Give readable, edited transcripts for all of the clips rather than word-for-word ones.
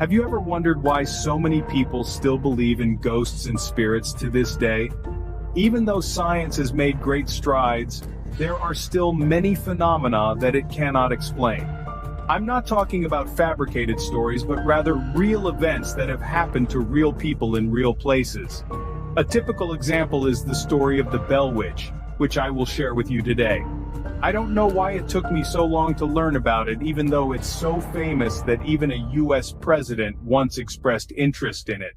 Have you ever wondered why so many people still believe in ghosts and spirits to this day? Even though science has made great strides, there are still many phenomena that it cannot explain. I'm not talking about fabricated stories, but rather real events that have happened to real people in real places. A typical example is the story of the Bell Witch, which I will share with you today. I don't know why it took me so long to learn about it, even though it's so famous that even a US president once expressed interest in it.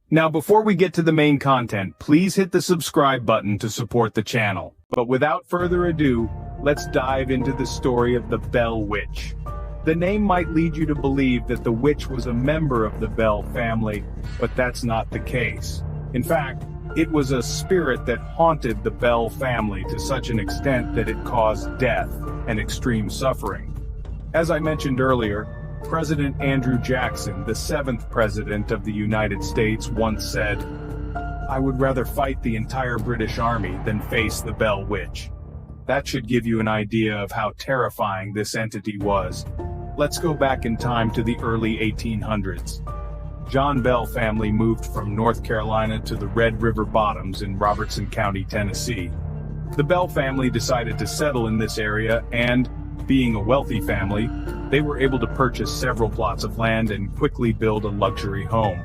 Now, before we get to the main content, please hit the subscribe button to support the channel. But without further ado, let's dive into the story of the Bell Witch. The name might lead you to believe that the witch was a member of the Bell family, but that's not the case. In fact, it was a spirit that haunted the Bell family to such an extent that it caused death and extreme suffering. As I mentioned earlier, President Andrew Jackson, the 7th President of the United States, once said, "I would rather fight the entire British Army than face the Bell Witch." That should give you an idea of how terrifying this entity was. Let's go back in time to the early 1800s. John Bell family moved from North Carolina to the Red River Bottoms in Robertson County, Tennessee. The Bell family decided to settle in this area and, being a wealthy family, they were able to purchase several plots of land and quickly build a luxury home.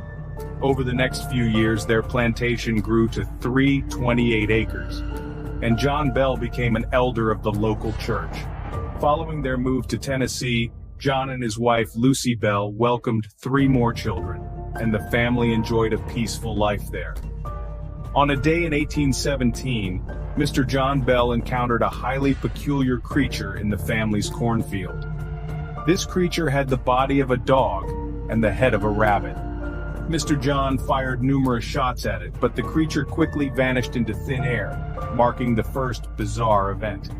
Over the next few years, their plantation grew to 328 acres, and John Bell became an elder of the local church. Following their move to Tennessee, John and his wife Lucy Bell welcomed 3 more children, and the family enjoyed a peaceful life there. On a day in 1817, Mr. John Bell encountered a highly peculiar creature in the family's cornfield. This creature had the body of a dog and the head of a rabbit. Mr. John fired numerous shots at it, but the creature quickly vanished into thin air, marking the first bizarre event.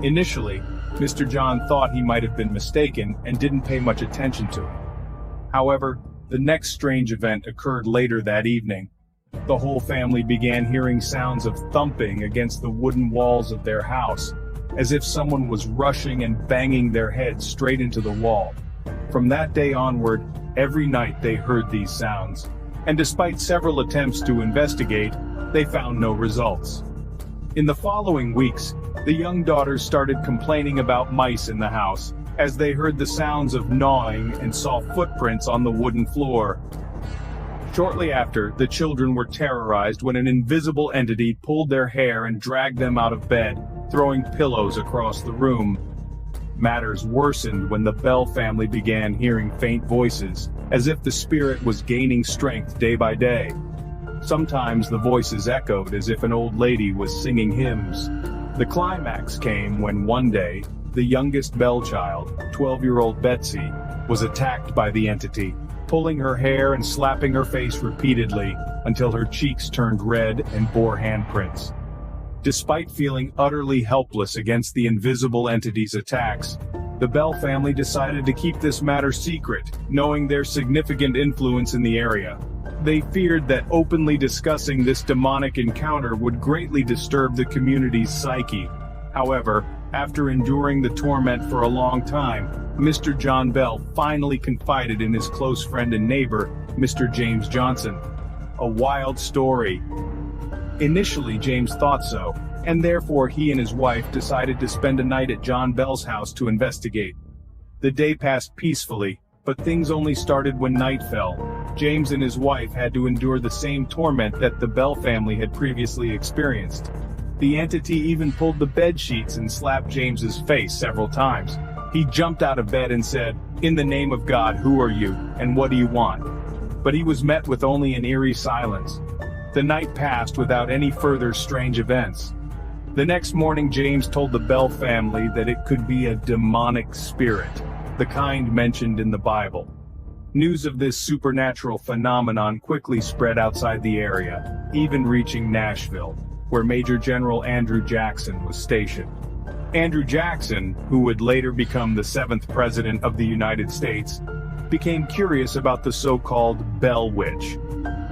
Initially, Mr. John thought he might have been mistaken and didn't pay much attention to it. However, the next strange event occurred later that evening. The whole family began hearing sounds of thumping against the wooden walls of their house, as if someone was rushing and banging their head straight into the wall. From that day onward, every night they heard these sounds, and despite several attempts to investigate, they found no results. In the following weeks, the young daughters started complaining about mice in the house, as they heard the sounds of gnawing and saw footprints on the wooden floor. Shortly after, the children were terrorized when an invisible entity pulled their hair and dragged them out of bed, throwing pillows across the room. Matters worsened when the Bell family began hearing faint voices, as if the spirit was gaining strength day by day. Sometimes the voices echoed as if an old lady was singing hymns. The climax came when one day, the youngest Bell child, 12-year-old Betsy, was attacked by the entity, pulling her hair and slapping her face repeatedly until her cheeks turned red and bore handprints. Despite feeling utterly helpless against the invisible entity's attacks, the Bell family decided to keep this matter secret, knowing their significant influence in the area. They feared that openly discussing this demonic encounter would greatly disturb the community's psyche. However, after enduring the torment for a long time, Mr. John Bell finally confided in his close friend and neighbor, Mr. James Johnson. A wild story. Initially, James thought so, and therefore he and his wife decided to spend a night at John Bell's house to investigate. The day passed peacefully, but things only started when night fell. James and his wife had to endure the same torment that the Bell family had previously experienced. The entity even pulled the bed sheets and slapped James's face several times. He jumped out of bed and said, "In the name of God, who are you, and what do you want?" But he was met with only an eerie silence. The night passed without any further strange events. The next morning, James told the Bell family that it could be a demonic spirit, the kind mentioned in the Bible. News of this supernatural phenomenon quickly spread outside the area, even reaching Nashville, where Major General Andrew Jackson was stationed. Andrew Jackson, who would later become the 7th President of the United States, became curious about the so-called Bell Witch.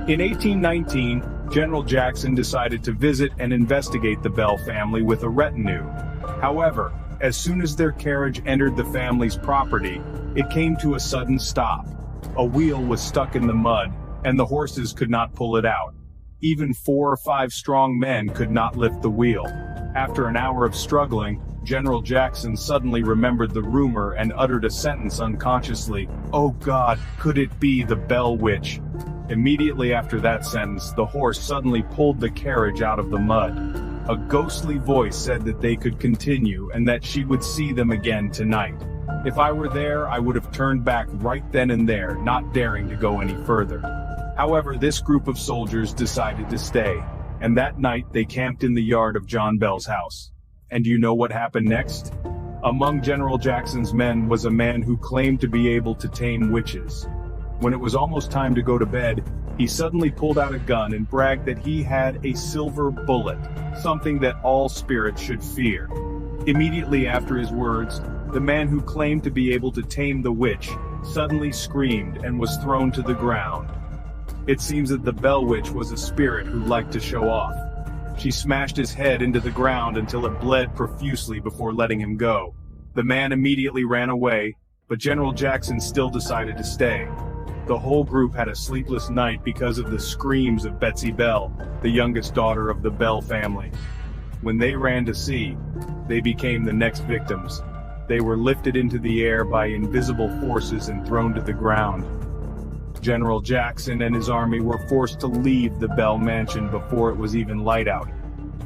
In 1819, General Jackson decided to visit and investigate the Bell family with a retinue. However, as soon as their carriage entered the family's property, it came to a sudden stop. A wheel was stuck in the mud, and the horses could not pull it out. Even 4 or 5 strong men could not lift the wheel. After an hour of struggling, General Jackson suddenly remembered the rumor and uttered a sentence unconsciously. "Oh God, could it be the Bell Witch?" Immediately after that sentence, the horse suddenly pulled the carriage out of the mud. A ghostly voice said that they could continue and that she would see them again tonight. If I were there, I would have turned back right then and there, not daring to go any further. However, this group of soldiers decided to stay, and that night they camped in the yard of John Bell's house. And you know what happened next? Among General Jackson's men was a man who claimed to be able to tame witches. When it was almost time to go to bed, he suddenly pulled out a gun and bragged that he had a silver bullet, something that all spirits should fear. Immediately after his words, the man who claimed to be able to tame the witch suddenly screamed and was thrown to the ground. It seems that the Bell Witch was a spirit who liked to show off. She smashed his head into the ground until it bled profusely before letting him go. The man immediately ran away, but General Jackson still decided to stay. The whole group had a sleepless night because of the screams of Betsy Bell, the youngest daughter of the Bell family. When they ran to see, they became the next victims. They were lifted into the air by invisible forces and thrown to the ground. General Jackson and his army were forced to leave the Bell Mansion before it was even light out.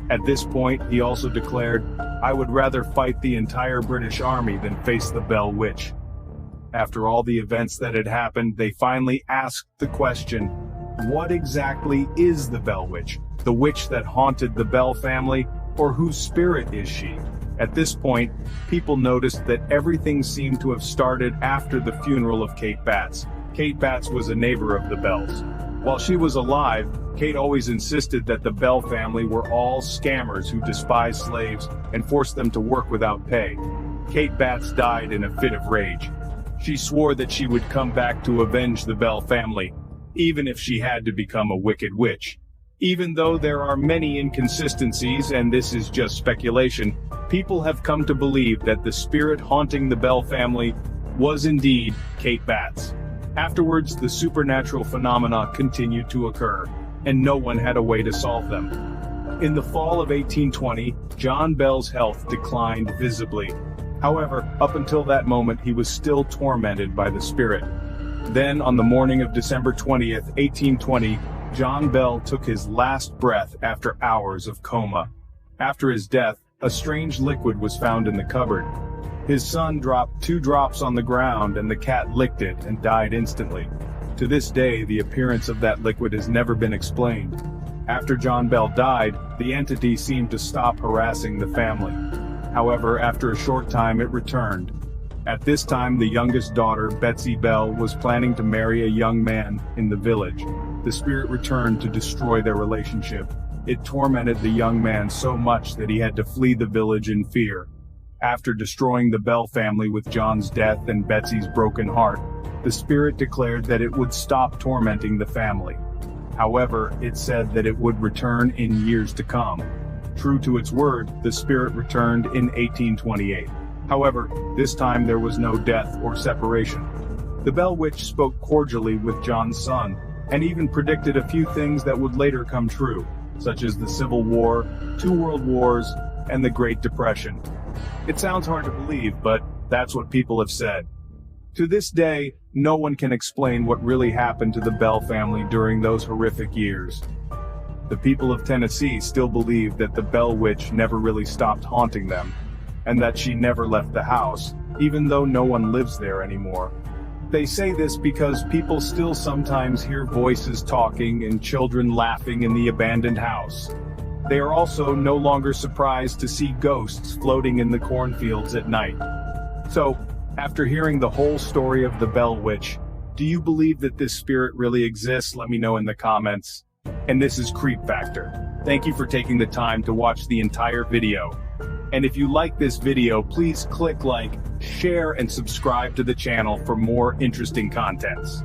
At this point, he also declared, "I would rather fight the entire British army than face the Bell Witch." After all the events that had happened, they finally asked the question, what exactly is the Bell Witch? The witch that haunted the Bell family, or whose spirit is she? At this point, people noticed that everything seemed to have started after the funeral of Kate Batts. Kate Batts was a neighbor of the Bells. While she was alive, Kate always insisted that the Bell family were all scammers who despised slaves and forced them to work without pay. Kate Batts died in a fit of rage. She swore that she would come back to avenge the Bell family, even if she had to become a wicked witch. Even though there are many inconsistencies, and this is just speculation, people have come to believe that the spirit haunting the Bell family was indeed Kate Batts. Afterwards, the supernatural phenomena continued to occur, and no one had a way to solve them. In the fall of 1820, John Bell's health declined visibly. However, up until that moment he was still tormented by the spirit. Then, on the morning of December 20th, 1820, John Bell took his last breath after hours of coma. After his death, a strange liquid was found in the cupboard. His son dropped 2 drops on the ground and the cat licked it and died instantly. To this day, the appearance of that liquid has never been explained. After John Bell died, the entity seemed to stop harassing the family. However, after a short time it returned. At this time, the youngest daughter, Betsy Bell, was planning to marry a young man in the village. The spirit returned to destroy their relationship. It tormented the young man so much that he had to flee the village in fear. After destroying the Bell family with John's death and Betsy's broken heart, the spirit declared that it would stop tormenting the family. However, it said that it would return in years to come. True to its word, the spirit returned in 1828. However, this time there was no death or separation. The Bell Witch spoke cordially with John's son, and even predicted a few things that would later come true, such as the Civil War, 2 World Wars, and the Great Depression. It sounds hard to believe, but that's what people have said. To this day, no one can explain what really happened to the Bell family during those horrific years. The people of Tennessee still believe that the Bell Witch never really stopped haunting them, and that she never left the house, even though no one lives there anymore. They say this because people still sometimes hear voices talking and children laughing in the abandoned house. They are also no longer surprised to see ghosts floating in the cornfields at night. So, after hearing the whole story of the Bell Witch, do you believe that this spirit really exists? Let me know in the comments. And this is CreepFactor. Thank you for taking the time to watch the entire video. And if you like this video, please click like, share, and subscribe to the channel for more interesting contents.